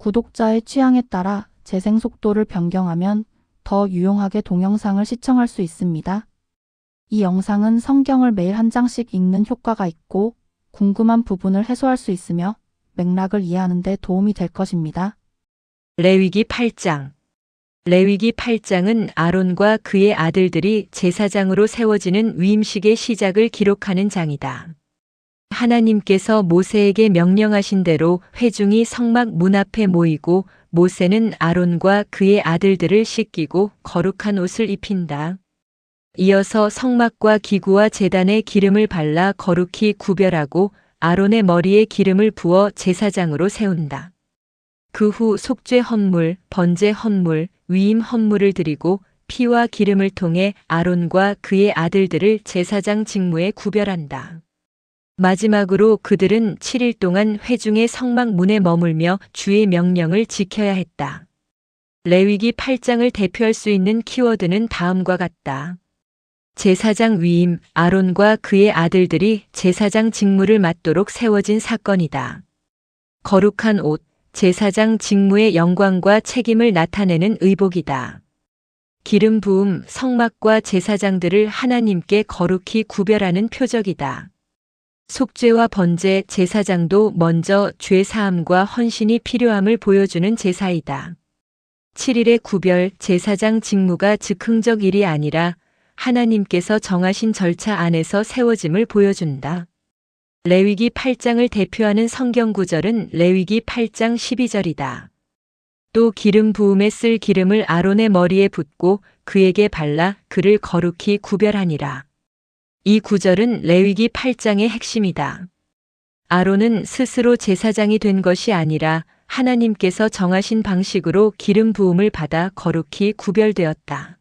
구독자의 취향에 따라 재생 속도를 변경하면 더 유용하게 동영상을 시청할 수 있습니다. 이 영상은 성경을 매일 한 장씩 읽는 효과가 있고 궁금한 부분을 해소할 수 있으며 맥락을 이해하는 데 도움이 될 것입니다. 레위기 8장. 레위기 8장은 아론과 그의 아들들이 제사장으로 세워지는 위임식의 시작을 기록하는 장이다. 하나님께서 모세에게 명령하신 대로 회중이 성막 문 앞에 모이고 모세는 아론과 그의 아들들을 씻기고 거룩한 옷을 입힌다. 이어서 성막과 기구와 제단에 기름을 발라 거룩히 구별하고 아론의 머리에 기름을 부어 제사장으로 세운다. 그 후 속죄 헌물, 번제 헌물, 위임 헌물을 드리고 피와 기름을 통해 아론과 그의 아들들을 제사장 직무에 구별한다. 마지막으로 그들은 7일 동안 회중의 성막 문에 머물며 주의 명령을 지켜야 했다. 레위기 8장을 대표할 수 있는 키워드는 다음과 같다. 제사장 위임, 아론과 그의 아들들이 제사장 직무를 맡도록 세워진 사건이다. 거룩한 옷, 제사장 직무의 영광과 책임을 나타내는 의복이다. 기름 부음, 성막과 제사장들을 하나님께 거룩히 구별하는 표적이다. 속죄와 번제, 제사장도 먼저 죄 사함과 헌신이 필요함을 보여주는 제사이다. 7일의 구별, 제사장 직무가 즉흥적 일이 아니라 하나님께서 정하신 절차 안에서 세워짐을 보여준다. 레위기 8장을 대표하는 성경 구절은 레위기 8장 12절이다. 또 기름 부음에 쓸 기름을 아론의 머리에 붓고 그에게 발라 그를 거룩히 구별하니라. 이 구절은 레위기 8장의 핵심이다. 아론은 스스로 제사장이 된 것이 아니라 하나님께서 정하신 방식으로 기름 부음을 받아 거룩히 구별되었다.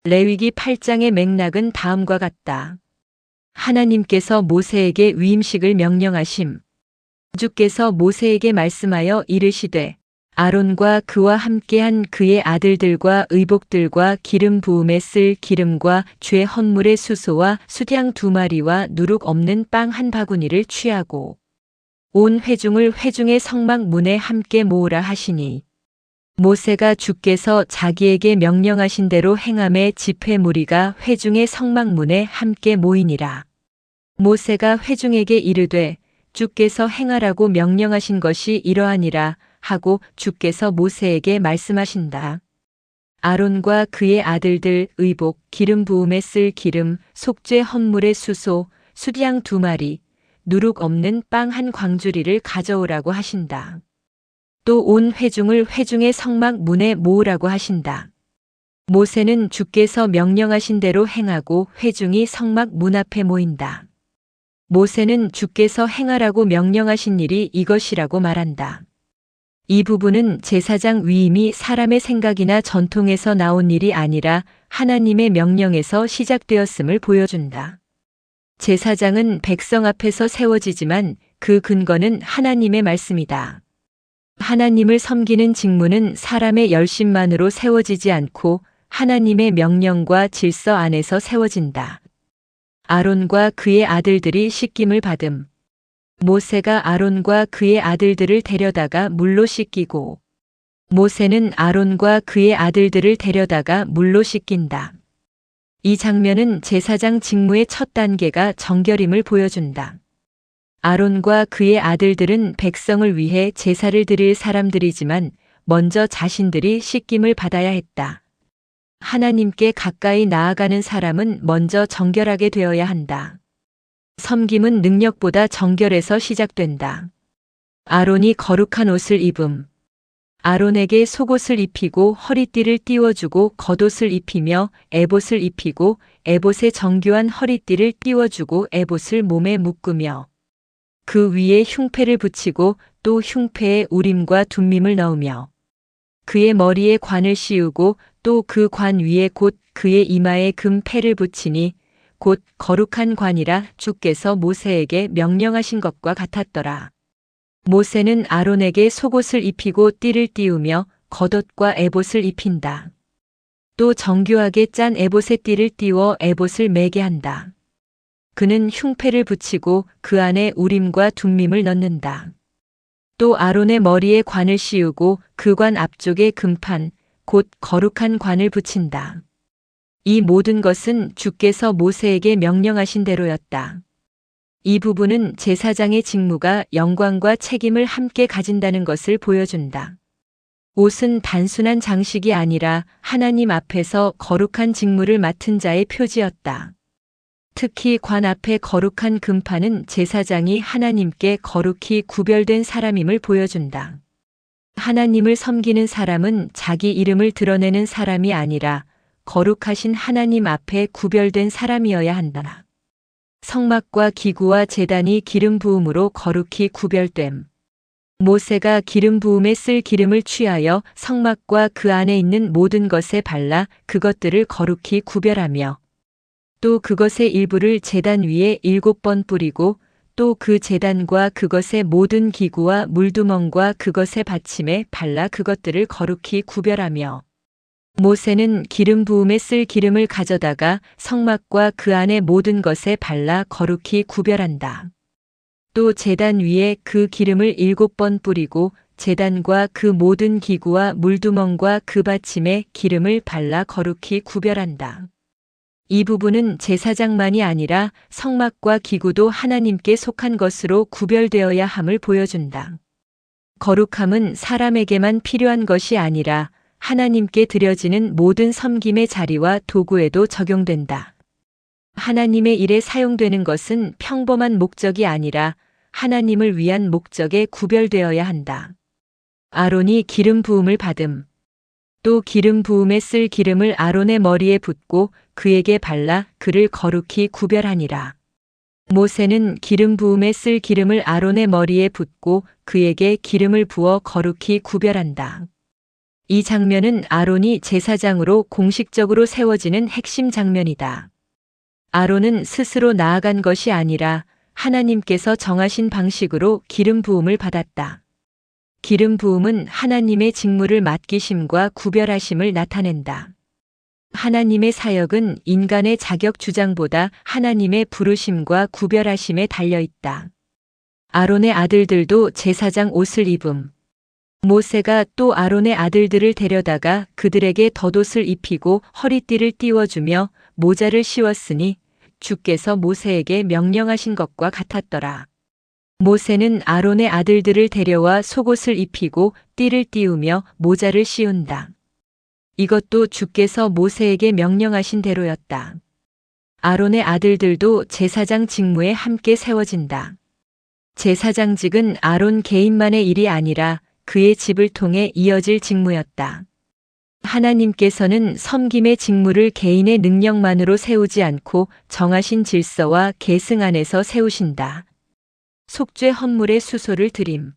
레위기 8장의 맥락은 다음과 같다. 하나님께서 모세에게 위임식을 명령하심. 주께서 모세에게 말씀하여 이르시되 아론과 그와 함께한 그의 아들들과 의복들과 기름 부음에 쓸 기름과 죄 헌물의 수소와 수향 2마리와 누룩 없는 빵 1바구니를 취하고 온 회중을 회중의 성막 문에 함께 모으라 하시니 모세가 주께서 자기에게 명령하신 대로 행함에 집회 무리가 회중의 성막 문에 함께 모이니라. 모세가 회중에게 이르되 주께서 행하라고 명령하신 것이 이러하니라 하고 주께서 모세에게 말씀하신다. 아론과 그의 아들들 의복, 기름 부음에 쓸 기름, 속죄 헌물의 수소, 수향 2마리, 누룩 없는 빵 1광주리를 가져오라고 하신다. 또 온 회중을 회중의 성막 문에 모으라고 하신다. 모세는 주께서 명령하신 대로 행하고 회중이 성막 문 앞에 모인다. 모세는 주께서 행하라고 명령하신 일이 이것이라고 말한다. 이 부분은 제사장 위임이 사람의 생각이나 전통에서 나온 일이 아니라 하나님의 명령에서 시작되었음을 보여준다. 제사장은 백성 앞에서 세워지지만 그 근거는 하나님의 말씀이다. 하나님을 섬기는 직무는 사람의 열심만으로 세워지지 않고 하나님의 명령과 질서 안에서 세워진다. 아론과 그의 아들들이 씻김을 받음. 모세가 아론과 그의 아들들을 데려다가 물로 씻기고 모세는 아론과 그의 아들들을 데려다가 물로 씻긴다. 이 장면은 제사장 직무의 첫 단계가 정결임을 보여준다. 아론과 그의 아들들은 백성을 위해 제사를 드릴 사람들이지만 먼저 자신들이 씻김을 받아야 했다. 하나님께 가까이 나아가는 사람은 먼저 정결하게 되어야 한다. 섬김은 능력보다 정결에서 시작된다. 아론이 거룩한 옷을 입음. 아론에게 속옷을 입히고 허리띠를 띄워주고 겉옷을 입히며 에봇을 입히고 에봇에 정교한 허리띠를 띄워주고 에봇을 몸에 묶으며 그 위에 흉패를 붙이고 또 흉패에 우림과 둠밈을 넣으며 그의 머리에 관을 씌우고 또 그 관 위에 곧 그의 이마에 금 패를 붙이니 곧 거룩한 관이라 주께서 모세에게 명령하신 것과 같았더라. 모세는 아론에게 속옷을 입히고 띠를 띄우며 겉옷과 에봇을 입힌다. 또 정교하게 짠 에봇에 띠를 띄워 에봇을 매게 한다. 그는 흉패를 붙이고 그 안에 우림과 둠밈을 넣는다. 또 아론의 머리에 관을 씌우고 그 관 앞쪽에 금판, 곧 거룩한 관을 붙인다. 이 모든 것은 주께서 모세에게 명령하신 대로였다. 이 부분은 제사장의 직무가 영광과 책임을 함께 가진다는 것을 보여준다. 옷은 단순한 장식이 아니라 하나님 앞에서 거룩한 직무를 맡은 자의 표지였다. 특히 관 앞에 거룩한 금판은 제사장이 하나님께 거룩히 구별된 사람임을 보여준다. 하나님을 섬기는 사람은 자기 이름을 드러내는 사람이 아니라 거룩하신 하나님 앞에 구별된 사람이어야 한다. 성막과 기구와 제단이 기름 부음으로 거룩히 구별됨. 모세가 기름 부음에 쓸 기름을 취하여 성막과 그 안에 있는 모든 것에 발라 그것들을 거룩히 구별하며 또 그것의 일부를 제단 위에 7번 뿌리고 또 그 제단과 그것의 모든 기구와 물두멍과 그것의 받침에 발라 그것들을 거룩히 구별하며 모세는 기름 부음에 쓸 기름을 가져다가 성막과 그 안의 모든 것에 발라 거룩히 구별한다. 또 제단 위에 그 기름을 7번 뿌리고 제단과 그 모든 기구와 물두멍과 그 받침에 기름을 발라 거룩히 구별한다. 이 부분은 제사장만이 아니라 성막과 기구도 하나님께 속한 것으로 구별되어야 함을 보여준다. 거룩함은 사람에게만 필요한 것이 아니라 하나님께 드려지는 모든 섬김의 자리와 도구에도 적용된다. 하나님의 일에 사용되는 것은 평범한 목적이 아니라 하나님을 위한 목적에 구별되어야 한다. 아론이 기름 부음을 받음. 또 기름 부음에 쓸 기름을 아론의 머리에 붓고 그에게 발라 그를 거룩히 구별하니라. 모세는 기름 부음에 쓸 기름을 아론의 머리에 붓고 그에게 기름을 부어 거룩히 구별한다. 이 장면은 아론이 제사장으로 공식적으로 세워지는 핵심 장면이다. 아론은 스스로 나아간 것이 아니라 하나님께서 정하신 방식으로 기름 부음을 받았다. 기름 부음은 하나님의 직무를 맡기심과 구별하심을 나타낸다. 하나님의 사역은 인간의 자격 주장보다 하나님의 부르심과 구별하심에 달려 있다. 아론의 아들들도 제사장 옷을 입음. 모세가 또 아론의 아들들을 데려다가 그들에게 덧옷을 입히고 허리띠를 띄워주며 모자를 씌웠으니 주께서 모세에게 명령하신 것과 같았더라. 모세는 아론의 아들들을 데려와 속옷을 입히고 띠를 띄우며 모자를 씌운다. 이것도 주께서 모세에게 명령하신 대로였다. 아론의 아들들도 제사장 직무에 함께 세워진다. 제사장직은 아론 개인만의 일이 아니라 그의 집을 통해 이어질 직무였다. 하나님께서는 섬김의 직무를 개인의 능력만으로 세우지 않고 정하신 질서와 계승 안에서 세우신다. 속죄 헌물의 수소를 드림.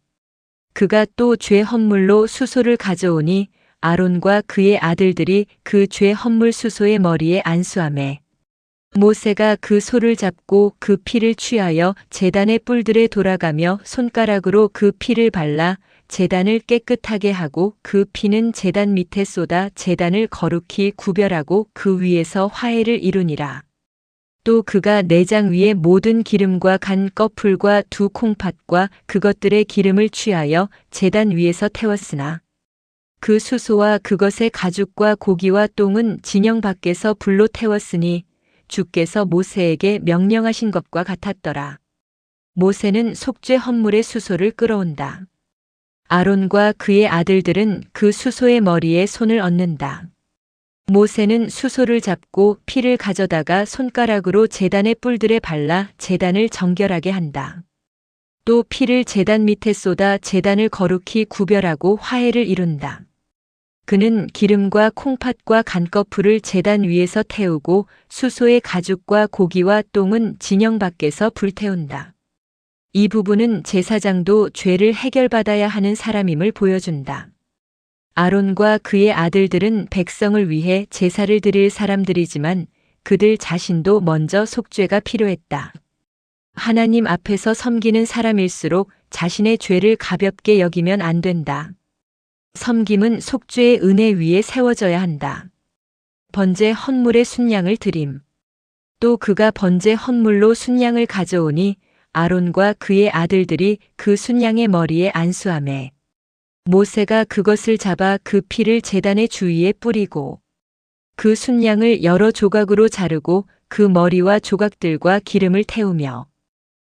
그가 또 죄 헌물로 수소를 가져오니 아론과 그의 아들들이 그 죄 헌물 수소의 머리에 안수하매 모세가 그 소를 잡고 그 피를 취하여 제단의 뿔들에 돌아가며 손가락으로 그 피를 발라 제단을 깨끗하게 하고 그 피는 제단 밑에 쏟아 제단을 거룩히 구별하고 그 위에서 화해를 이루니라. 또 그가 내장 위에 모든 기름과 간 꺼풀과 두 콩팥과 그것들의 기름을 취하여 제단 위에서 태웠으나 그 수소와 그것의 가죽과 고기와 똥은 진영 밖에서 불로 태웠으니 주께서 모세에게 명령하신 것과 같았더라. 모세는 속죄 헌물의 수소를 끌어온다. 아론과 그의 아들들은 그 수소의 머리에 손을 얹는다. 모세는 수소를 잡고 피를 가져다가 손가락으로 제단의 뿔들에 발라 제단을 정결하게 한다. 또 피를 제단 밑에 쏟아 제단을 거룩히 구별하고 화해를 이룬다. 그는 기름과 콩팥과 간꺼풀을 제단 위에서 태우고 수소의 가죽과 고기와 똥은 진영 밖에서 불태운다. 이 부분은 제사장도 죄를 해결받아야 하는 사람임을 보여준다. 아론과 그의 아들들은 백성을 위해 제사를 드릴 사람들이지만 그들 자신도 먼저 속죄가 필요했다. 하나님 앞에서 섬기는 사람일수록 자신의 죄를 가볍게 여기면 안 된다. 섬김은 속죄의 은혜 위에 세워져야 한다. 번제 헌물의 순양을 드림. 또 그가 번제 헌물로 순양을 가져오니 아론과 그의 아들들이 그 순양의 머리에 안수하매 모세가 그것을 잡아 그 피를 제단의 주위에 뿌리고 그 순양을 여러 조각으로 자르고 그 머리와 조각들과 기름을 태우며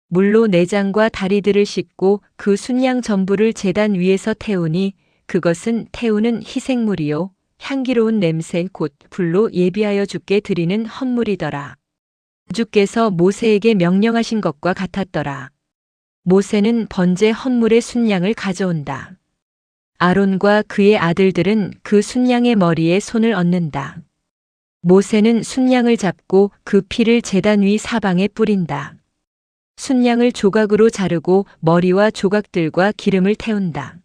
물로 내장과 다리들을 씻고 그 순양 전부를 제단 위에서 태우니 그것은 태우는 희생물이요 향기로운 냄새 곧 불로 예비하여 주께 드리는 헌물이더라. 주께서 모세에게 명령하신 것과 같았더라. 모세는 번제 헌물의 순양을 가져온다. 아론과 그의 아들들은 그 순양의 머리에 손을 얹는다. 모세는 순양을 잡고 그 피를 제단 위 사방에 뿌린다. 순양을 조각으로 자르고 머리와 조각들과 기름을 태운다.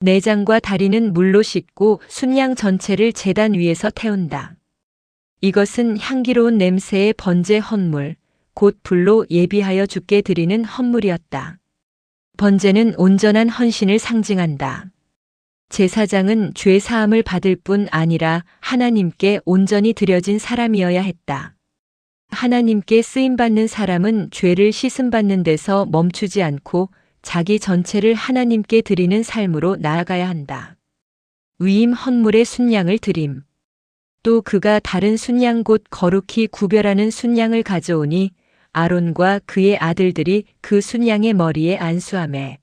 내장과 다리는 물로 씻고 순양 전체를 제단 위에서 태운다. 이것은 향기로운 냄새의 번제 헌물, 곧 불로 예비하여 주께 드리는 헌물이었다. 번제는 온전한 헌신을 상징한다. 제사장은 죄 사함을 받을 뿐 아니라 하나님께 온전히 드려진 사람이어야 했다. 하나님께 쓰임받는 사람은 죄를 씻음받는 데서 멈추지 않고 자기 전체를 하나님께 드리는 삶으로 나아가야 한다. 위임 헌물의 순양을 드림. 또 그가 다른 순양 곧 거룩히 구별하는 순양을 가져오니 아론과 그의 아들들이 그 순양의 머리에 안수하매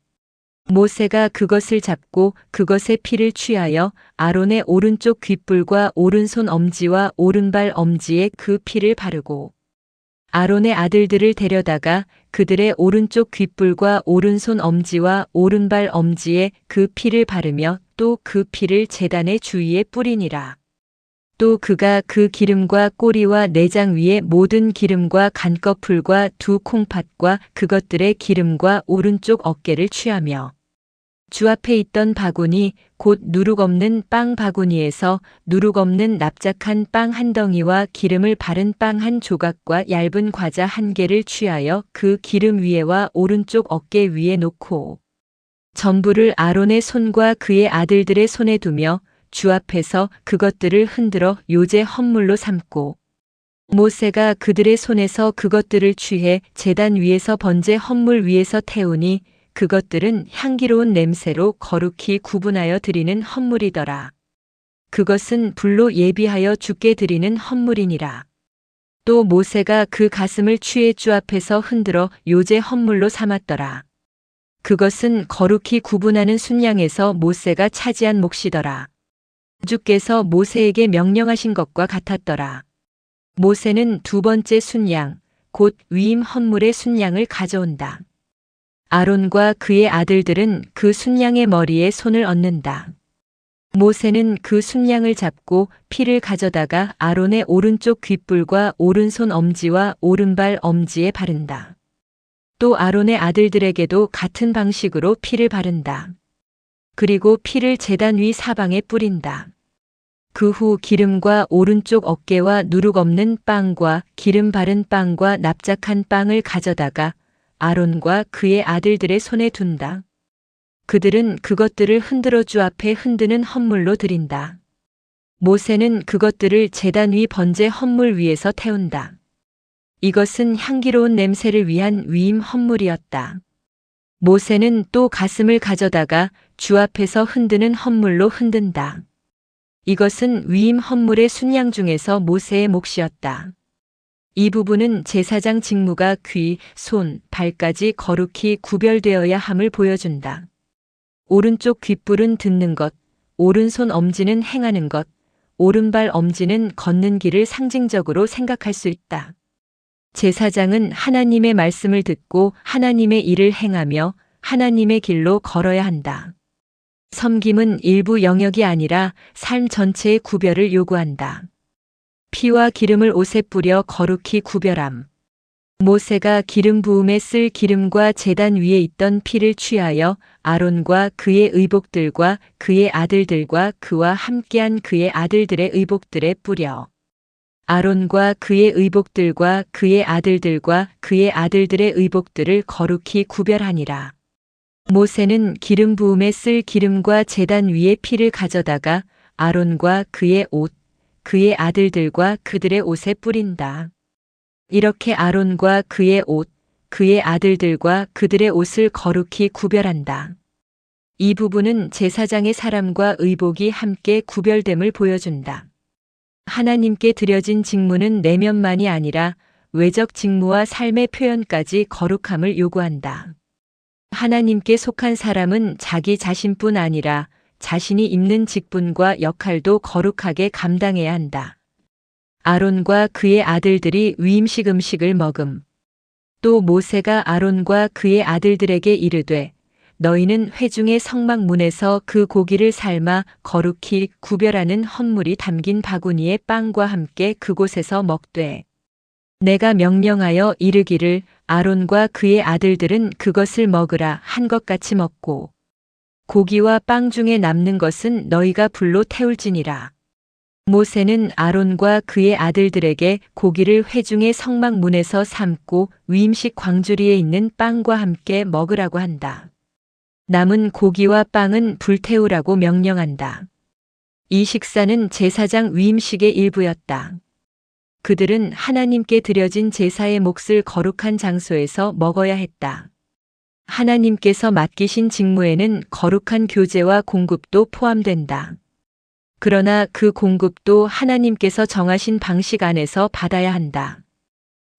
모세가 그것을 잡고 그것의 피를 취하여 아론의 오른쪽 귓불과 오른손 엄지와 오른발 엄지에 그 피를 바르고 아론의 아들들을 데려다가 그들의 오른쪽 귓불과 오른손 엄지와 오른발 엄지에 그 피를 바르며 또 그 피를 제단의 주위에 뿌리니라. 또 그가 그 기름과 꼬리와 내장 위에 모든 기름과 간꺼풀과 두 콩팥과 그것들의 기름과 오른쪽 어깨를 취하며 주 앞에 있던 바구니 곧 누룩 없는 빵 바구니에서 누룩 없는 납작한 빵 한 덩이와 기름을 바른 빵 한 조각과 얇은 과자 한 개를 취하여 그 기름 위에와 오른쪽 어깨 위에 놓고 전부를 아론의 손과 그의 아들들의 손에 두며 주 앞에서 그것들을 흔들어 요제 헌물로 삼고 모세가 그들의 손에서 그것들을 취해 제단 위에서 번제 헌물 위에서 태우니 그것들은 향기로운 냄새로 거룩히 구분하여 드리는 헌물이더라. 그것은 불로 예비하여 주께 드리는 헌물이니라. 또 모세가 그 가슴을 취해 주 앞에서 흔들어 요제 헌물로 삼았더라. 그것은 거룩히 구분하는 순양에서 모세가 차지한 몫이더라. 주께서 모세에게 명령하신 것과 같았더라. 모세는 두 번째 순양, 곧 위임 헌물의 순양을 가져온다. 아론과 그의 아들들은 그 순양의 머리에 손을 얹는다. 모세는 그 순양을 잡고 피를 가져다가 아론의 오른쪽 귓불과 오른손 엄지와 오른발 엄지에 바른다. 또 아론의 아들들에게도 같은 방식으로 피를 바른다. 그리고 피를 제단 위 사방에 뿌린다. 그 후 기름과 오른쪽 어깨와 누룩 없는 빵과 기름 바른 빵과 납작한 빵을 가져다가 아론과 그의 아들들의 손에 둔다. 그들은 그것들을 흔들어 주 앞에 흔드는 헌물로 드린다. 모세는 그것들을 제단 위 번제 헌물 위에서 태운다. 이것은 향기로운 냄새를 위한 위임 헌물이었다. 모세는 또 가슴을 가져다가 주 앞에서 흔드는 헌물로 흔든다. 이것은 위임 헌물의 순양 중에서 모세의 몫이었다. 이 부분은 제사장 직무가 귀, 손, 발까지 거룩히 구별되어야 함을 보여준다. 오른쪽 귓불은 듣는 것, 오른손 엄지는 행하는 것, 오른발 엄지는 걷는 길을 상징적으로 생각할 수 있다. 제사장은 하나님의 말씀을 듣고 하나님의 일을 행하며 하나님의 길로 걸어야 한다. 섬김은 일부 영역이 아니라 삶 전체의 구별을 요구한다. 피와 기름을 옷에 뿌려 거룩히 구별함. 모세가 기름 부음에 쓸 기름과 제단 위에 있던 피를 취하여 아론과 그의 의복들과 그의 아들들과 그와 함께한 그의 아들들의 의복들에 뿌려 아론과 그의 의복들과 그의 아들들과 그의 아들들의 의복들을 거룩히 구별하니라. 모세는 기름 부음에 쓸 기름과 제단 위에 피를 가져다가 아론과 그의 옷, 그의 아들들과 그들의 옷에 뿌린다. 이렇게 아론과 그의 옷, 그의 아들들과 그들의 옷을 거룩히 구별한다. 이 부분은 제사장의 사람과 의복이 함께 구별됨을 보여준다. 하나님께 드려진 직무는 내면만이 아니라 외적 직무와 삶의 표현까지 거룩함을 요구한다. 하나님께 속한 사람은 자기 자신뿐 아니라 자신이 입는 직분과 역할도 거룩하게 감당해야 한다. 아론과 그의 아들들이 위임식 음식을 먹음. 또 모세가 아론과 그의 아들들에게 이르되 너희는 회중의 성막문에서 그 고기를 삶아 거룩히 구별하는 헌물이 담긴 바구니의 빵과 함께 그곳에서 먹되 내가 명령하여 이르기를 아론과 그의 아들들은 그것을 먹으라 한 것 같이 먹고 고기와 빵 중에 남는 것은 너희가 불로 태울지니라. 모세는 아론과 그의 아들들에게 고기를 회중의 성막문에서 삶고 위임식 광주리에 있는 빵과 함께 먹으라고 한다. 남은 고기와 빵은 불태우라고 명령한다. 이 식사는 제사장 위임식의 일부였다. 그들은 하나님께 드려진 제사의 몫을 거룩한 장소에서 먹어야 했다. 하나님께서 맡기신 직무에는 거룩한 교제와 공급도 포함된다. 그러나 그 공급도 하나님께서 정하신 방식 안에서 받아야 한다.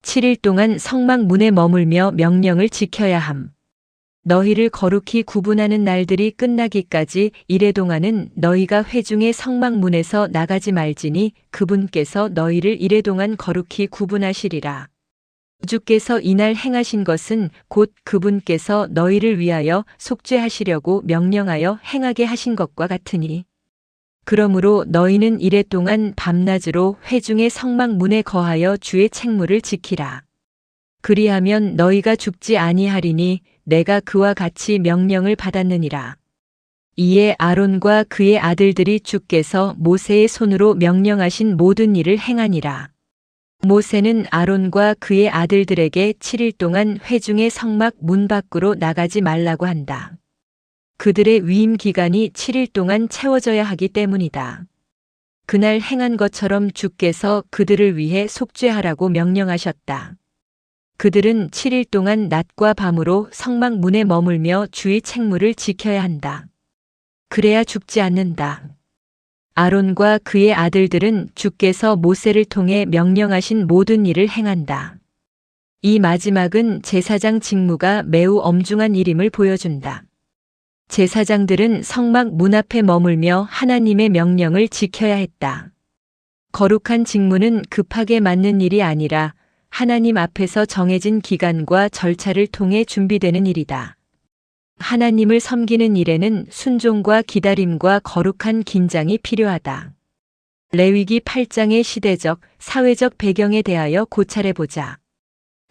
7일 동안 성막 문에 머물며 명령을 지켜야 함. 너희를 거룩히 구분하는 날들이 끝나기까지 이래 동안은 너희가 회중의 성막 문에서 나가지 말지니 그분께서 너희를 이래 동안 거룩히 구분하시리라. 주께서 이날 행하신 것은 곧 그분께서 너희를 위하여 속죄하시려고 명령하여 행하게 하신 것과 같으니. 그러므로 너희는 이래 동안 밤낮으로 회중의 성막 문에 거하여 주의 책무를 지키라. 그리하면 너희가 죽지 아니하리니 내가 그와 같이 명령을 받았느니라. 이에 아론과 그의 아들들이 주께서 모세의 손으로 명령하신 모든 일을 행하니라. 모세는 아론과 그의 아들들에게 7일 동안 회중의 성막 문 밖으로 나가지 말라고 한다. 그들의 위임 기간이 7일 동안 채워져야 하기 때문이다. 그날 행한 것처럼 주께서 그들을 위해 속죄하라고 명령하셨다. 그들은 7일 동안 낮과 밤으로 성막 문에 머물며 주의 책무를 지켜야 한다. 그래야 죽지 않는다. 아론과 그의 아들들은 주께서 모세를 통해 명령하신 모든 일을 행한다. 이 마지막은 제사장 직무가 매우 엄중한 일임을 보여준다. 제사장들은 성막 문 앞에 머물며 하나님의 명령을 지켜야 했다. 거룩한 직무는 급하게 맡는 일이 아니라 하나님 앞에서 정해진 기간과 절차를 통해 준비되는 일이다. 하나님을 섬기는 일에는 순종과 기다림과 거룩한 긴장이 필요하다. 레위기 8장의 시대적, 사회적 배경에 대하여 고찰해보자.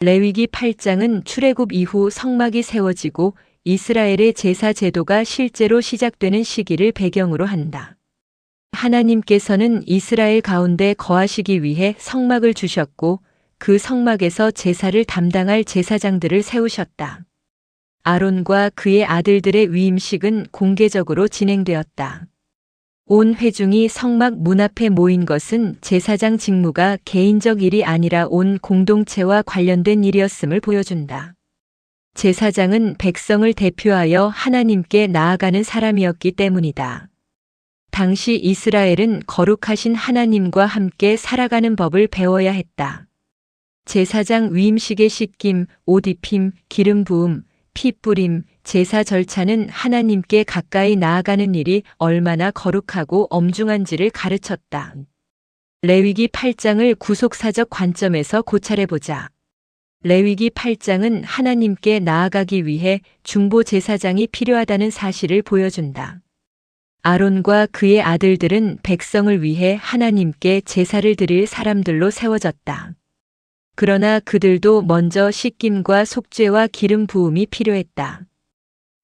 레위기 8장은 출애굽 이후 성막이 세워지고 이스라엘의 제사 제도가 실제로 시작되는 시기를 배경으로 한다. 하나님께서는 이스라엘 가운데 거하시기 위해 성막을 주셨고 그 성막에서 제사를 담당할 제사장들을 세우셨다. 아론과 그의 아들들의 위임식은 공개적으로 진행되었다. 온 회중이 성막 문 앞에 모인 것은 제사장 직무가 개인적 일이 아니라 온 공동체와 관련된 일이었음을 보여준다. 제사장은 백성을 대표하여 하나님께 나아가는 사람이었기 때문이다. 당시 이스라엘은 거룩하신 하나님과 함께 살아가는 법을 배워야 했다. 제사장 위임식의 씻김, 옷 입힘, 기름 부음, 피 뿌림, 제사 절차는 하나님께 가까이 나아가는 일이 얼마나 거룩하고 엄중한지를 가르쳤다. 레위기 8장을 구속사적 관점에서 고찰해보자. 레위기 8장은 하나님께 나아가기 위해 중보 제사장이 필요하다는 사실을 보여준다. 아론과 그의 아들들은 백성을 위해 하나님께 제사를 드릴 사람들로 세워졌다. 그러나 그들도 먼저 씻김과 속죄와 기름 부음이 필요했다.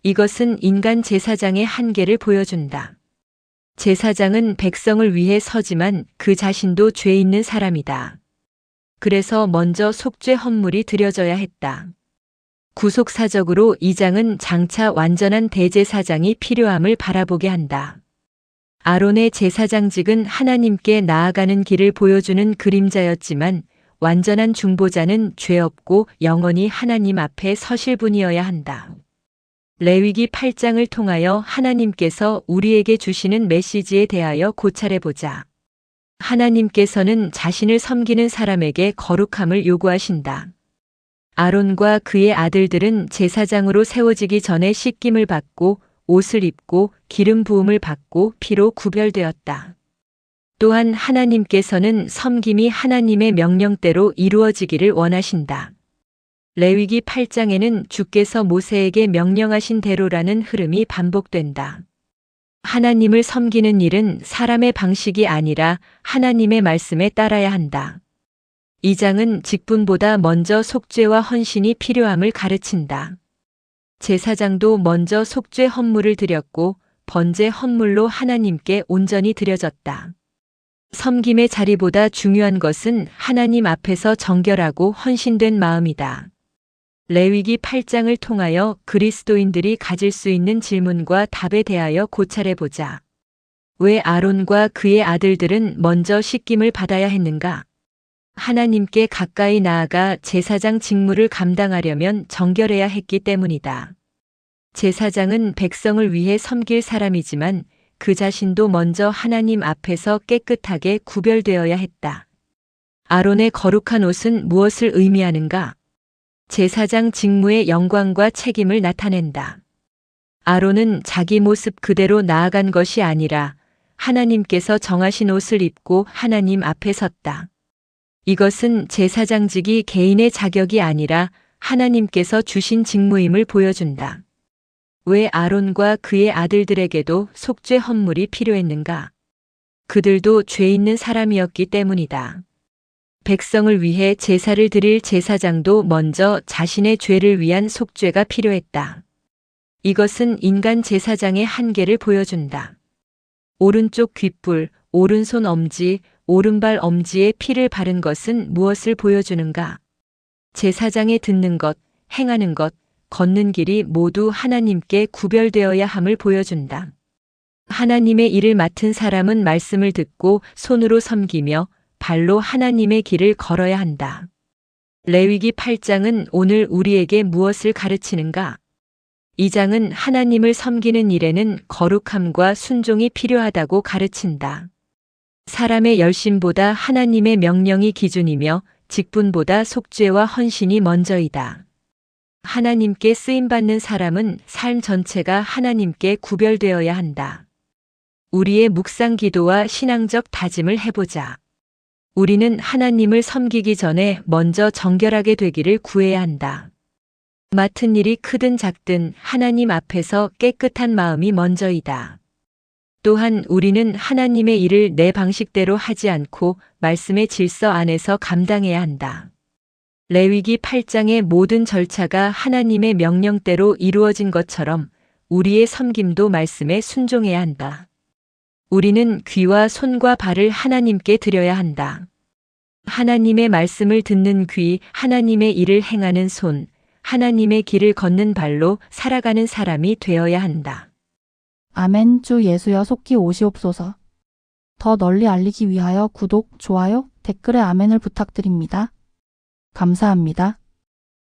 이것은 인간 제사장의 한계를 보여준다. 제사장은 백성을 위해 서지만 그 자신도 죄 있는 사람이다. 그래서 먼저 속죄 헌물이 드려져야 했다. 구속사적으로 이 장은 장차 완전한 대제사장이 필요함을 바라보게 한다. 아론의 제사장직은 하나님께 나아가는 길을 보여주는 그림자였지만 완전한 중보자는 죄 없고 영원히 하나님 앞에 서실 분이어야 한다. 레위기 8장을 통하여 하나님께서 우리에게 주시는 메시지에 대하여 고찰해 보자. 하나님께서는 자신을 섬기는 사람에게 거룩함을 요구하신다. 아론과 그의 아들들은 제사장으로 세워지기 전에 씻김을 받고 옷을 입고 기름 부음을 받고 피로 구별되었다. 또한 하나님께서는 섬김이 하나님의 명령대로 이루어지기를 원하신다. 레위기 8장에는 주께서 모세에게 명령하신 대로라는 흐름이 반복된다. 하나님을 섬기는 일은 사람의 방식이 아니라 하나님의 말씀에 따라야 한다. 이 장은 직분보다 먼저 속죄와 헌신이 필요함을 가르친다. 제사장도 먼저 속죄 헌물을 드렸고 번제 헌물로 하나님께 온전히 드려졌다. 섬김의 자리보다 중요한 것은 하나님 앞에서 정결하고 헌신된 마음이다. 레위기 8장을 통하여 그리스도인들이 가질 수 있는 질문과 답에 대하여 고찰해 보자. 왜 아론과 그의 아들들은 먼저 씻김을 받아야 했는가? 하나님께 가까이 나아가 제사장 직무를 감당하려면 정결해야 했기 때문이다. 제사장은 백성을 위해 섬길 사람이지만 그 자신도 먼저 하나님 앞에서 깨끗하게 구별되어야 했다. 아론의 거룩한 옷은 무엇을 의미하는가? 제사장 직무의 영광과 책임을 나타낸다. 아론은 자기 모습 그대로 나아간 것이 아니라 하나님께서 정하신 옷을 입고 하나님 앞에 섰다. 이것은 제사장직이 개인의 자격이 아니라 하나님께서 주신 직무임을 보여준다. 왜 아론과 그의 아들들에게도 속죄 헌물이 필요했는가? 그들도 죄 있는 사람이었기 때문이다. 백성을 위해 제사를 드릴 제사장도 먼저 자신의 죄를 위한 속죄가 필요했다. 이것은 인간 제사장의 한계를 보여준다. 오른쪽 귓불, 오른손 엄지, 오른발 엄지에 피를 바른 것은 무엇을 보여주는가? 제사장의 듣는 것, 행하는 것, 걷는 길이 모두 하나님께 구별되어야 함을 보여준다. 하나님의 일을 맡은 사람은 말씀을 듣고 손으로 섬기며 발로 하나님의 길을 걸어야 한다. 레위기 8장은 오늘 우리에게 무엇을 가르치는가? 이 장은 하나님을 섬기는 일에는 거룩함과 순종이 필요하다고 가르친다. 사람의 열심보다 하나님의 명령이 기준이며 직분보다 속죄와 헌신이 먼저이다. 하나님께 쓰임받는 사람은 삶 전체가 하나님께 구별되어야 한다. 우리의 묵상 기도와 신앙적 다짐을 해보자. 우리는 하나님을 섬기기 전에 먼저 정결하게 되기를 구해야 한다. 맡은 일이 크든 작든 하나님 앞에서 깨끗한 마음이 먼저이다. 또한 우리는 하나님의 일을 내 방식대로 하지 않고 말씀의 질서 안에서 감당해야 한다. 레위기 8장의 모든 절차가 하나님의 명령대로 이루어진 것처럼 우리의 섬김도 말씀에 순종해야 한다. 우리는 귀와 손과 발을 하나님께 드려야 한다. 하나님의 말씀을 듣는 귀, 하나님의 일을 행하는 손, 하나님의 길을 걷는 발로 살아가는 사람이 되어야 한다. 아멘. 주 예수여 속히 오시옵소서. 더 널리 알리기 위하여 구독, 좋아요, 댓글에 아멘을 부탁드립니다. 감사합니다.